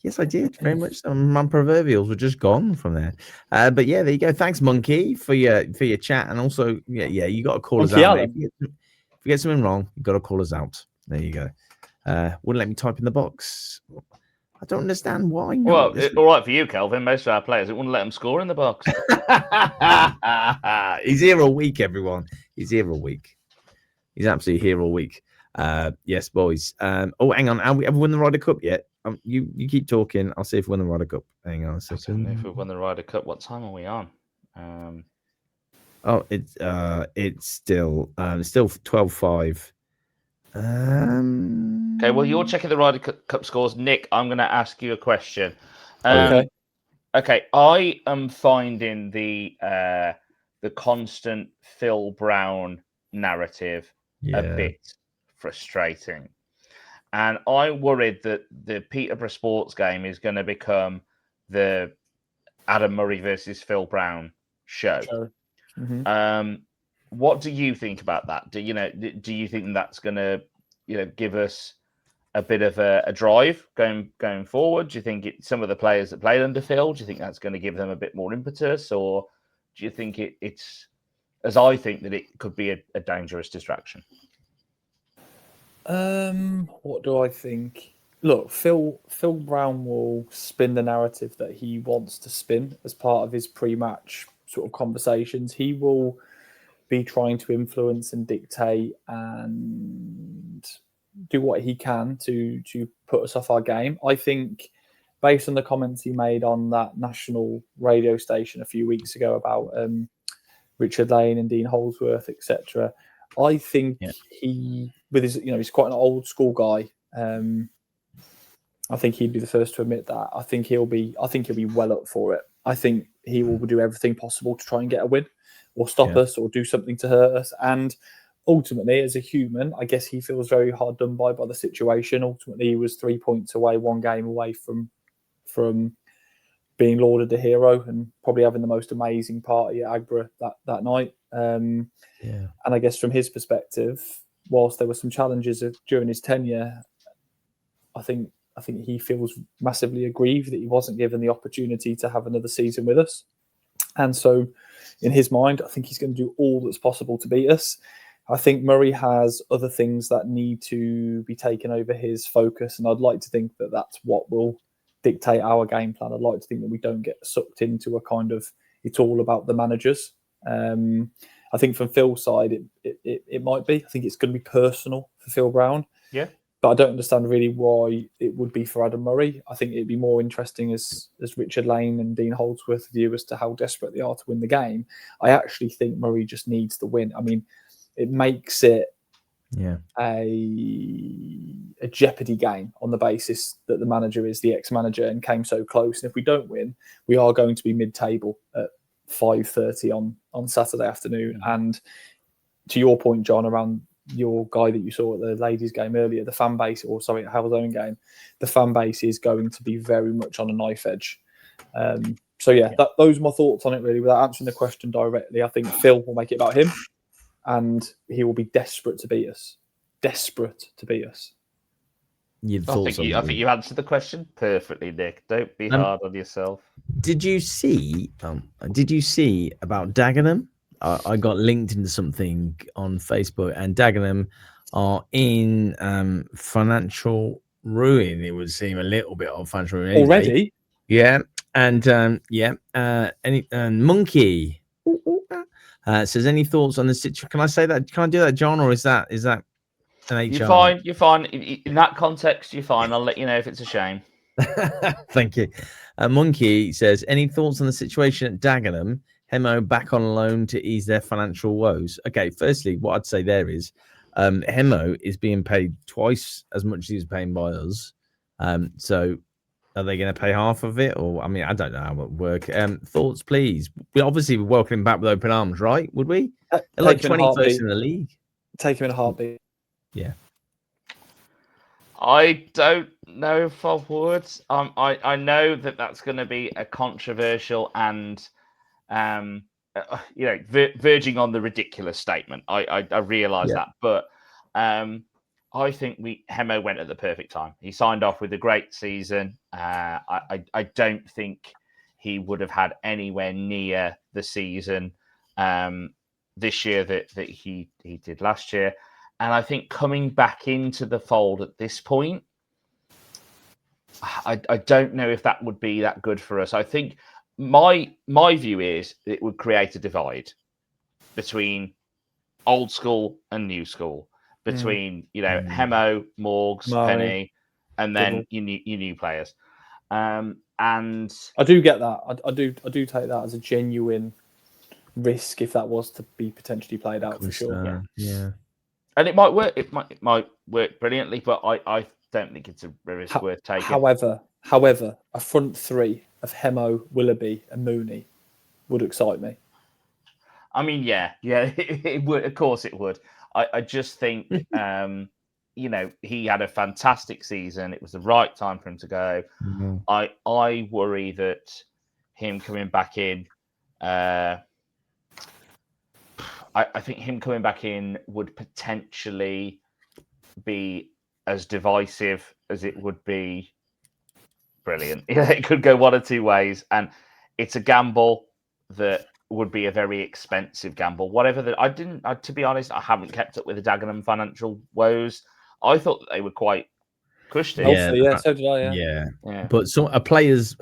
Yes, I did. Very much so. My proverbials were just gone from there. But yeah, there you go. Thanks, Monkey, for your chat. And also, you got to call us out. If you get something wrong, you got to call us out. There you go. Wouldn't let me type in the box. I don't understand why.
Well, all right for you, Kelvin. Most of our players, it wouldn't let them score in the box.
He's here all week, everyone. He's here all week. He's absolutely here all week. Yes, boys. Hang on. Have we won the Ryder Cup yet? You keep talking. I'll see if we won the Ryder Cup. Hang on a second.
If we've won the Ryder Cup, what time are we on?
It's still 12-5.
Okay, well, you're checking the Ryder Cup scores. Nick, I'm going to ask you a question.
Okay.
Okay, I am finding the constant Phil Brown narrative a bit frustrating. And I'm worried that the Peterborough Sports game is going to become the Adam Murray versus Phil Brown show.
Sure. Mm-hmm.
What do you think about that? Do you think that's going to give us a bit of a drive going forward? Do you think some of the players that played under Phil, do you think that's going to give them a bit more impetus, or do you think it's as I think that it could be a dangerous distraction?
What do I think? Look, Phil Brown will spin the narrative that he wants to spin as part of his pre-match sort of conversations. He will be trying to influence and dictate and do what he can to put us off our game. I think, based on the comments he made on that national radio station a few weeks ago about Richard Lane and Dean Holdsworth, etc., I think he, with his, he's quite an old school guy. I think he'd be the first to admit that. I think he'll be well up for it. I think he will do everything possible to try and get a win, or stop us, or do something to hurt us. And ultimately, as a human, I guess he feels very hard done by the situation. Ultimately, he was 3 points away, one game away from being lauded a hero and probably having the most amazing party at Agborough that night. And I guess from his perspective, whilst there were some challenges during his tenure, I think he feels massively aggrieved that he wasn't given the opportunity to have another season with us. And so in his mind, I think he's going to do all that's possible to beat us. I think Murray has other things that need to be taken over his focus, and I'd like to think that that's what will dictate our game plan. I'd like to think that we don't get sucked into a kind of it's all about the managers. I think from Phil's side, it might be. I think it's going to be personal for Phil Brown.
Yeah.
But I don't understand really why it would be for Adam Murray. I think it'd be more interesting as Richard Lane and Dean Holdsworth view as to how desperate they are to win the game. I actually think Murray just needs the win. I mean, it makes it a jeopardy game on the basis that the manager is the ex-manager and came so close. And if we don't win, we are going to be mid-table at 5:30 on Saturday afternoon. And to your point, John, around your guy that you saw at the ladies' game earlier, the fan base, at Haldane game, the fan base is going to be very much on a knife edge. Those are my thoughts on it, really. Without answering the question directly, I think Phil will make it about him, and he will be desperate to beat us. Desperate to beat us.
I think you answered the question perfectly, Nick. Don't be hard on yourself.
Did you see about Dagenham? I got linked into something on Facebook, and Dagenham are in financial ruin. It would seem a little bit of financial ruin
already.
Yeah, and Monkey says, any thoughts on the situation? Can I say that? Can I do that, John, or is that an HR?
You're fine. In that context, you're fine. I'll let you know if it's a shame.
Thank you. Monkey says, any thoughts on the situation at Dagenham? Hemo back on loan to ease their financial woes. Okay, firstly, what I'd say there is Hemo is being paid twice as much as he's paying by us. So are they going to pay half of it? Or, I mean, I don't know how it would work. Thoughts, please. We obviously would welcome him back with open arms, right? Would we? Like 21st in the league.
Take him in a heartbeat.
Yeah.
I don't know if I would. I know that that's going to be a controversial and verging on the ridiculous statement. I realise that, but I think Hemo went at the perfect time. He signed off with a great season. I don't think he would have had anywhere near the season this year that he did last year. And I think coming back into the fold at this point, I don't know if that would be that good for us. I think my view is it would create a divide between old school and new school, between Hemo, Morgs, Penny, and then your new players. And
I do get that. I do take that as a genuine risk if that was to be potentially played out, for sure.
Yeah.
And it might work. It might work brilliantly, but I don't think it's a risk worth taking.
However, a front three of Hemo, Willoughby, and Mooney would excite me.
I mean, yeah, it would. Of course, it would. I just think, he had a fantastic season. It was the right time for him to go.
Mm-hmm.
I worry that him coming back in. I think him coming back in would potentially be as divisive as it would be brilliant. It could go one or two ways, and it's a gamble that would be a very expensive gamble. To be honest, I haven't kept up with the Dagenham financial woes. I thought that they were quite cushy.
Yeah, so did I.
Yeah. But a player's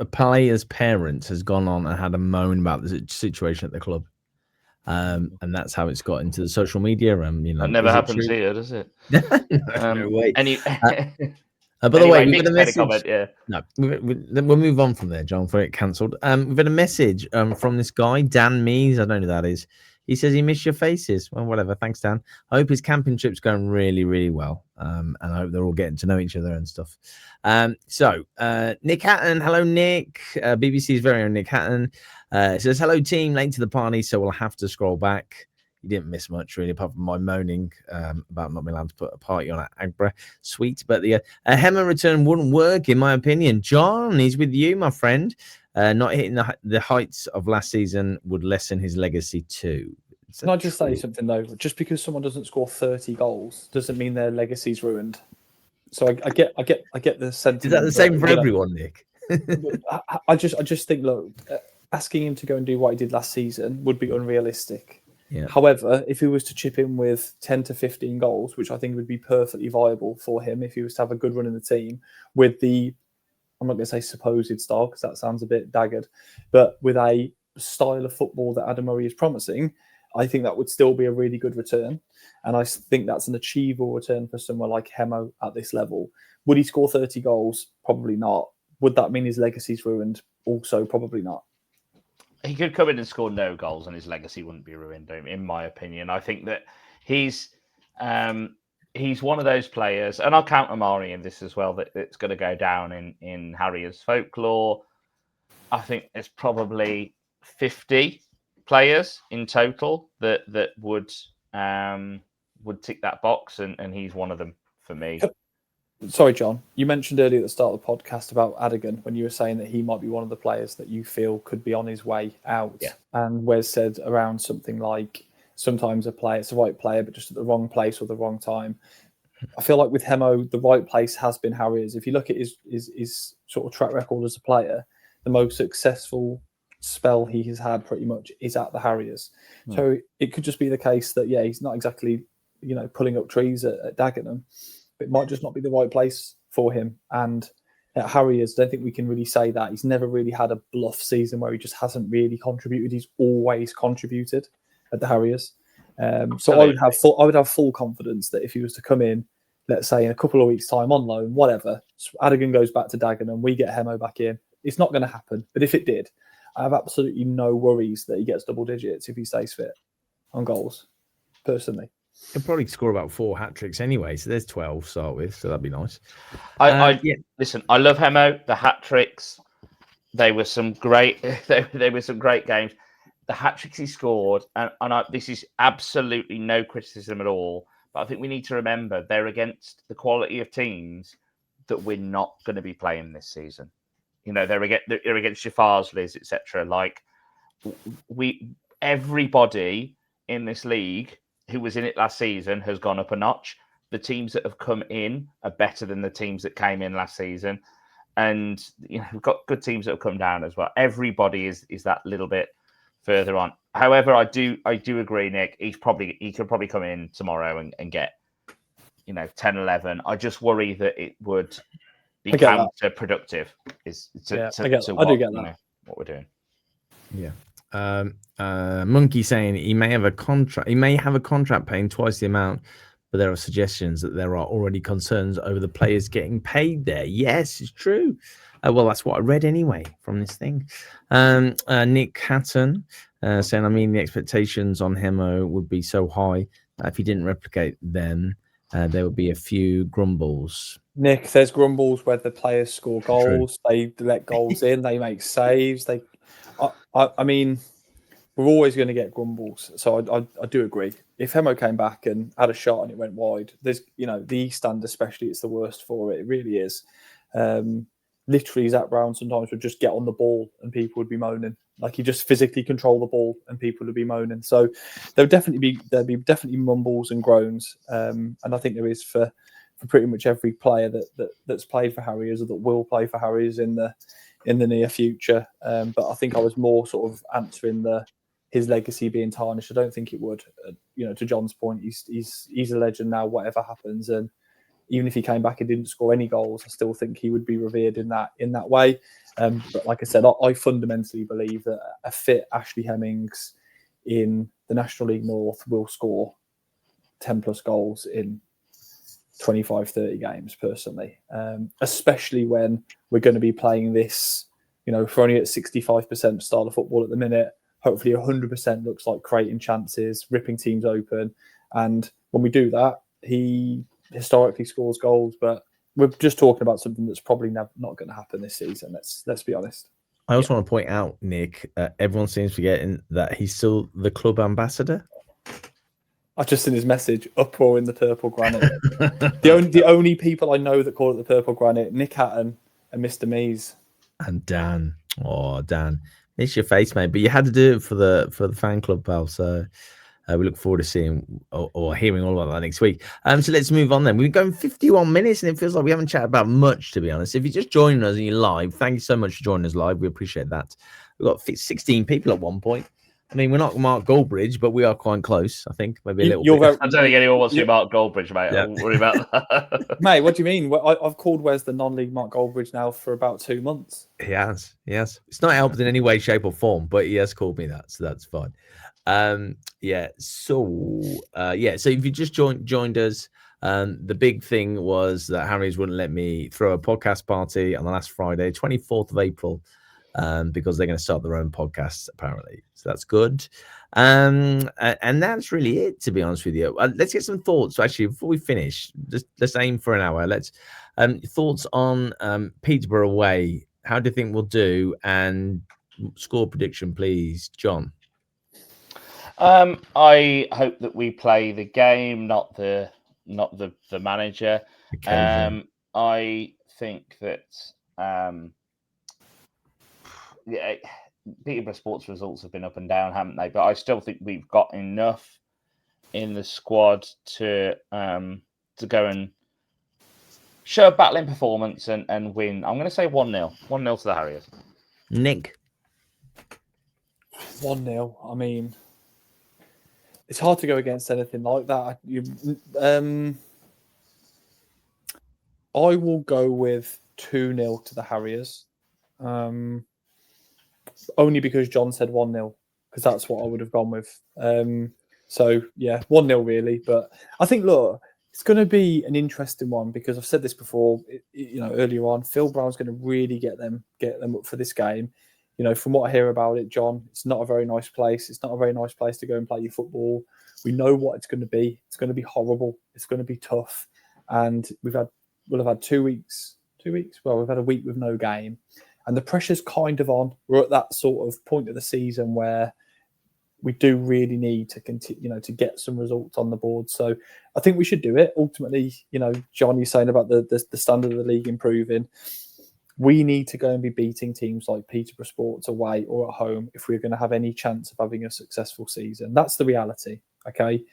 parent has gone on and had a moan about the situation at the club. And that's how it's got into the social media. That
never happens here, does it?
No way. By
anyway,
the way, we've
Nick's
got a message.
Comment, yeah.
No, we'll move on from there, John, for it cancelled. We've had a message from this guy, Dan Mees. I don't know who that is. He says he missed your faces. Well, whatever. Thanks, Dan. I hope his camping trip's going really, really well. And I hope they're all getting to know each other and stuff. So Nick Hatton. Hello, Nick. BBC's very own Nick Hatton. Says, hello, team. Late to the party, so we'll have to scroll back. You didn't miss much, really, apart from my moaning about not being allowed to put a party on at Agbra. Sweet. But the Hemmer return wouldn't work, in my opinion. John, he's with you, my friend. Not hitting the heights of last season would lessen his legacy too.
Can I just say something, though? Just because someone doesn't score 30 goals doesn't mean their legacy's ruined. So I get the sentiment.
Is that the same for everyone, Nick?
I just think, look, asking him to go and do what he did last season would be unrealistic.
Yeah.
However, if he was to chip in with 10 to 15 goals, which I think would be perfectly viable for him if he was to have a good run in the team with the, I'm not going to say supposed style because that sounds a bit daggered, but with a style of football that Adam Murray is promising, I think that would still be a really good return. And I think that's an achievable return for someone like Hemo at this level. Would he score 30 goals? Probably not. Would that mean his legacy's ruined? Also, probably not.
He could come in and score no goals and his legacy wouldn't be ruined, in my opinion. I think that he's one of those players, and I'll count Amari in this as well, that it's going to go down in Harriers folklore. I think there's probably 50 players in total that would tick that box, and he's one of them for me.
Sorry, John. You mentioned earlier at the start of the podcast about Adigan when you were saying that he might be one of the players that you feel could be on his way out.
Yeah.
And Wes said around something like sometimes it's the right player, but just at the wrong place or the wrong time. I feel like with Hemo, the right place has been Harriers. If you look at his sort of track record as a player, the most successful spell he has had pretty much is at the Harriers. So it could just be the case that, he's not exactly, pulling up trees at Dagenham. It might just not be the right place for him. And at Harriers, I don't think we can really say that. He's never really had a bluff season where he just hasn't really contributed. He's always contributed at the Harriers. So I would have full confidence that if he was to come in, let's say in a couple of weeks' time on loan, whatever, Adigan goes back to Dagenham, we get Hemo back in. It's not going to happen. But if it did, I have absolutely no worries that he gets double digits if he stays fit on goals, personally.
He'll probably score about 4 hat-tricks anyway, so there's 12 to start with, so that'd be nice.
Listen, I love Hemo. The hat-tricks, they were some great games. The hat-tricks he scored, and this is absolutely no criticism at all, but I think we need to remember they're against the quality of teams that we're not going to be playing this season. They're against your Farsleys, etc. Like, everybody in this league who was in it last season has gone up a notch. The teams that have come in are better than the teams that came in last season. And we've got good teams that have come down as well. Everybody is that little bit further on. However, I do agree, Nick. He could probably come in tomorrow and get 10, 11. I just worry that it would be counterproductive. I do get that. What we're doing.
Yeah. Monkey saying he may have a contract paying twice the amount, but there are suggestions that there are already concerns over the players getting paid there. Yes, it's true. Well, that's what I read anyway from this thing. Nick Hatton saying, the expectations on Hemo would be so high If he didn't replicate them, there would be a few grumbles.
Nick, there's grumbles where the players score goals, they let goals in, they make saves. I mean, we're always going to get grumbles. So I do agree. If Hemo came back and had a shot and it went wide, there's, the East Stand especially, it's the worst for it. It really is. Literally, Zach Brown sometimes would just get on the ball and people would be moaning. Like, he just physically control the ball and people would be moaning. So there'd be definitely mumbles and groans. And I think there is for pretty much every player that's played for Harriers or that will play for Harriers in the near future. But I think I was more sort of answering his legacy being tarnished. I don't think it would. To Jon's point, he's a legend now, whatever happens. And even if he came back and didn't score any goals, I still think he would be revered in that way. But like I said, I fundamentally believe that a fit Ashley Hemmings in the National League North will score 10 plus goals in 25, 30 games, personally. Especially when we're going to be playing this, for only at 65% style of football at the minute. Hopefully 100% looks like creating chances, ripping teams open. And when we do that, he historically scores goals, but we're just talking about something that's probably not going to happen this season. Let's be honest.
I also want to point out, Nick, everyone seems forgetting that he's still the club ambassador.
I just seen his message, uproar in the purple granite. the only people I know that call it the purple granite, Nick Hatton and Mr. Mees.
And Dan. Oh, Dan. It's your face, mate. But you had to do it for the fan club, pal. So we look forward to seeing or hearing all about that next week. So let's move on then. We've been going 51 minutes and it feels like we haven't chatted about much, to be honest. If you're just joining us and you're live, thank you so much for joining us live. We appreciate that. We've got 16 people at one point. I mean, we're not Mark Goldbridge, but we are quite close, I think. Maybe a little bit.
I don't think anyone wants to be Mark Goldbridge, mate.
Yeah.
Don't worry about that.
Mate, what do you mean? Well, I've called Wes the non-league Mark Goldbridge now for about 2 months.
He has. It's not helped in any way, shape, or form, but he has called me that, so that's fine. So if you just joined us, the big thing was that Harriers wouldn't let me throw a podcast party on the last Friday, 24th of April, because they're going to start their own podcasts, apparently. So that's good. And that's really it, to be honest with you. Let's get some thoughts. Actually, before we finish, let's aim for an hour. Let's thoughts on Peterborough away. How do you think we'll do? And score prediction, please, Jon.
I hope that we play the game, not the manager. I think that Peterborough sports results have been up and down, haven't they? But I still think we've got enough in the squad to go and show a battling performance and win. I'm going to say 1-0. 1-0 to the Harriers.
Nick.
1-0. I mean, it's hard to go against anything like that. I will go with 2-0 to the Harriers. Only because Jon said 1-0, because that's what I would have gone with. So, yeah, 1-0 really. But I think, look, it's going to be an interesting one because I've said this before, earlier on. Phil Brown's going to really get them up for this game. From what I hear about it, Jon, it's not a very nice place. It's not a very nice place to go and play your football. We know what it's going to be. It's going to be horrible. It's going to be tough. And we'll have had 2 weeks. 2 weeks? Well, we've had a week with no game. And the pressure's kind of on. We're at that sort of point of the season where we do really need to continue, to get some results on the board. So I think we should do it. Ultimately, Jon, you're saying about the standard of the league improving. We need to go and be beating teams like Peterborough Sports away or at home if we're going to have any chance of having a successful season. That's the reality, okay?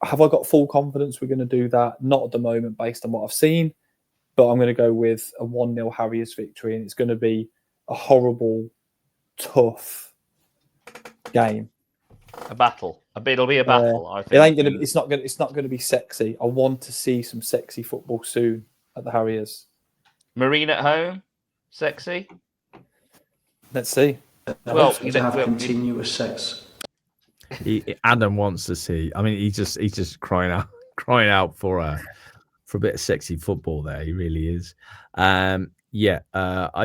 Have I got full confidence we're going to do that? Not at the moment based on what I've seen, but I'm going to go with a 1-0 Harriers victory, and it's going to be a horrible, tough game.
A battle. It'll be a battle. I think.
It ain't going to. It's not going to be sexy. I want to see some sexy football soon at the Harriers.
Marine at home, sexy.
Let's see.
Well, to have continuous sex.
Adam wants to see. I mean, he's just crying out for a bit of sexy football. There, he really is. I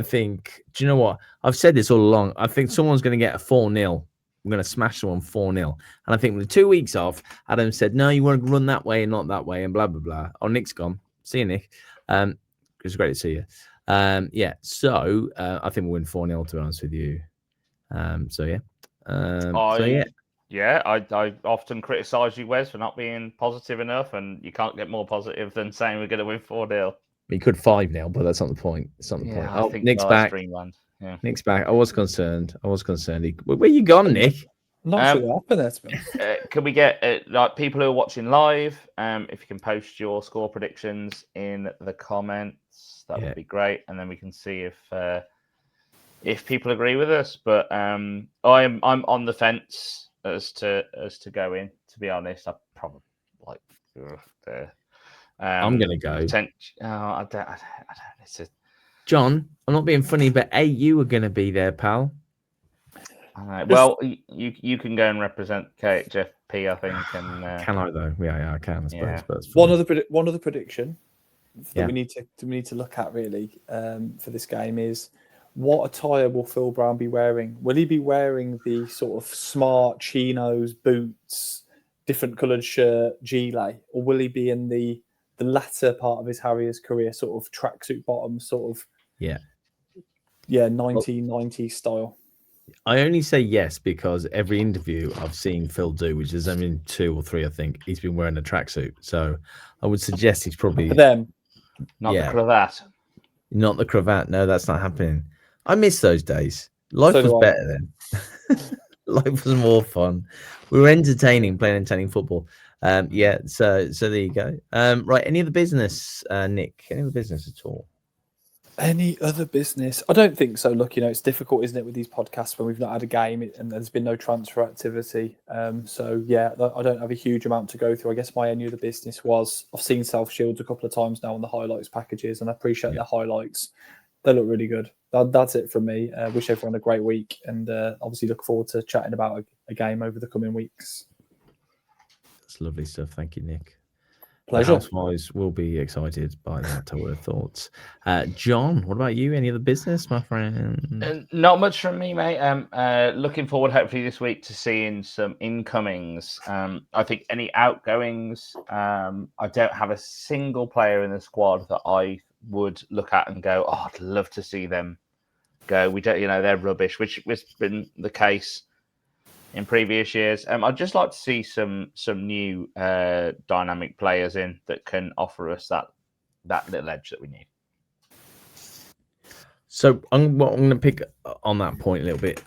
think. Do you know what? I've said this all along. I think someone's going to get a 4-0 we're going to smash someone 4-0. And I think with the 2 weeks off, Adam said, no, you want to run that way and not that way and blah, blah, blah. Oh, Nick's gone. See you, Nick. It's great to see you. So I think we'll win 4-0, to be honest with you.
I often criticise you, Wes, for not being positive enough, and you can't get more positive than saying we're going to win 4-0.
You could 5-0, but that's not the point. It's not the point.
I think
Nick's back.
Dreamland. Yeah.
Nick's back. I was concerned. Where you gone, Nick?
I'm not sure what happened there, to be honest.
Can we get people who are watching live? If you can post your score predictions in the comments, that would be great, and then we can see if people agree with us. But I'm on the fence as to go in. To be honest, I probably like the.
I'm gonna go.
I don't.
John, I'm not being funny, but you are gonna be there, pal.
Well, you can go and represent KHFP, I think. And
can I though? Yeah, I can. I suppose.
Yeah.
But
one other prediction that we need to look at really for this game is what attire will Phil Brown be wearing? Will he be wearing the sort of smart chinos, boots, different coloured shirt, gilet, or will he be in the latter part of his Harriers career, sort of tracksuit bottom, sort of 1990s style?
I only say yes because every interview I've seen Phil do, which is only 2 or 3, I think, he's been wearing a tracksuit. So I would suggest he's probably
for them,
not the cravat.
Not the cravat. No, that's not happening. I miss those days. Life was better then. Life was more fun. We were entertaining, playing entertaining football. So there you go. Right, any other business, Nick? Any other business at all?
Any other business? I don't think so. Look, it's difficult, isn't it, with these podcasts when we've not had a game and there's been no transfer activity. I don't have a huge amount to go through. I guess my only other business was I've seen South Shields a couple of times now on the highlights packages, and I appreciate the highlights. They look really good. That's it from me. Wish everyone a great week, and obviously look forward to chatting about a game over the coming weeks.
That's lovely stuff. Thank you, Nick.
Pleasure.
Housewives will be excited by that. I would have thought. John, what about you? Any other business, my friend?
Not much from me, mate. Looking forward, hopefully, this week to seeing some incomings. I think any outgoings. I don't have a single player in the squad that I would look at and go, "Oh, I'd love to see them go." We don't, they're rubbish, which has been the case in previous years. I'd just like to see some new dynamic players in that can offer us that little edge that we need.
So I'm going to pick on that point a little bit.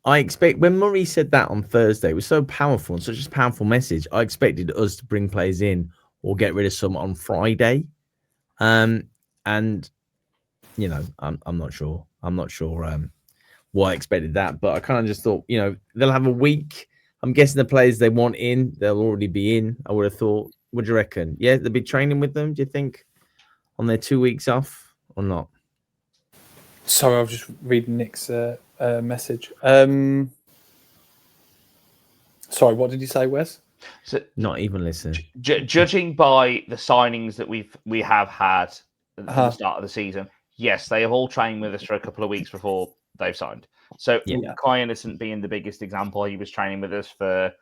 I expect when Murray said that on Thursday, it was so powerful and such a powerful message. I expected us to bring players in or get rid of some on Friday. And I'm not sure. Why I expected that, but I kind of just thought, they'll have a week. I'm guessing the players they want in, they'll already be in. I would have thought. What do you reckon? Yeah, they'll be training with them. Do you think on their 2 weeks off or not?
Sorry, I was just reading Nick's message. Sorry, what did you say, Wes?
So,
not even listening.
Judging by the signings that we have had at the start of the season, yes, they have all trained with us for a couple of weeks before they've signed. So Kai Innocent being the biggest example, he was training with us for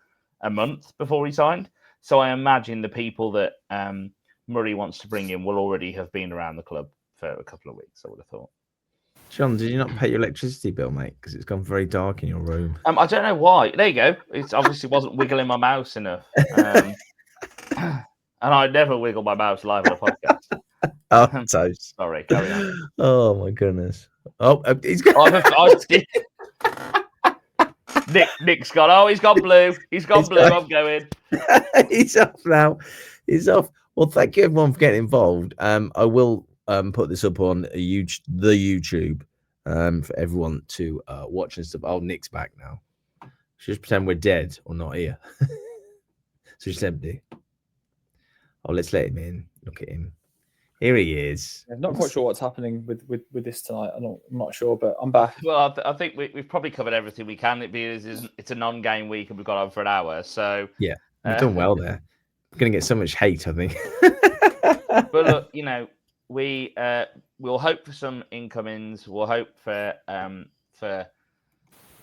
a month before he signed. So I imagine the people that Murray wants to bring in will already have been around the club for a couple of weeks, I would have thought.
John, did you not pay your electricity bill, mate? Because it's gone very dark in your room.
I don't know why. There you go. It obviously wasn't wiggling my mouse enough. And I never wiggle my mouse live on a podcast.
Oh, toast.
Sorry, carry on.
Oh, my goodness. Oh, he's got...
Nick's gone. Oh, he's gone blue. He's gone blue. I'm going.
He's off now. He's off. Well, thank you, everyone, for getting involved. I will put this up on the YouTube for everyone to watch and stuff. Oh, Nick's back now. Just pretend we're dead or not here. So just empty. Oh, let's let him in. Look at him. Here he is.
I'm not quite sure what's happening with this tonight. I'm not sure, but I'm back.
Well, I think we've probably covered everything we can. It's a non-game week and we've got on for an hour. So
yeah, we've done well there. We're going to get so much hate, I think.
But look, we'll hope for some incomings. We'll hope for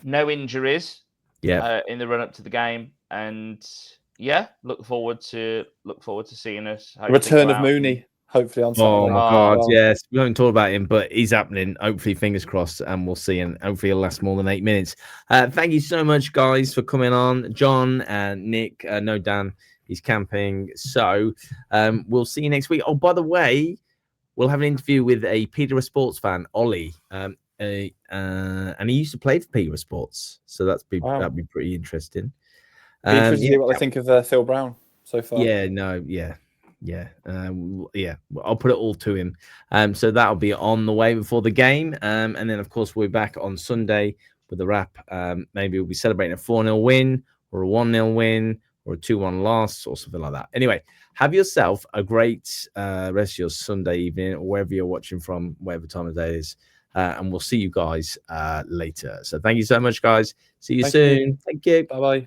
no injuries. in the run up to the game, and yeah, look forward to seeing us.
Return of Mooney, hopefully on Saturday.
Oh my God, yes. We haven't talked about him, but he's happening. Hopefully, fingers crossed, and we'll see. And hopefully, it'll last more than 8 minutes. Thank you so much, guys, for coming on. John and Nick. No, Dan, he's camping. So we'll see you next week. Oh, by the way, we'll have an interview with a Peterborough sports fan, Ollie. And he used to play for Peterborough Sports, so that'd be pretty interesting.
Be interested to hear what they think of Phil Brown so far. I'll put it all to him. So that'll be on the way before the game. And then, of course, we're back on Sunday with the wrap. Maybe we'll be celebrating a 4-0 win or a 1-0 win or a 2-1 loss or something like that. Anyway, have yourself a great rest of your Sunday evening or wherever you're watching from, whatever time of day it is. And we'll see you guys later. So thank you so much, guys. See you soon. Thank you. Bye-bye.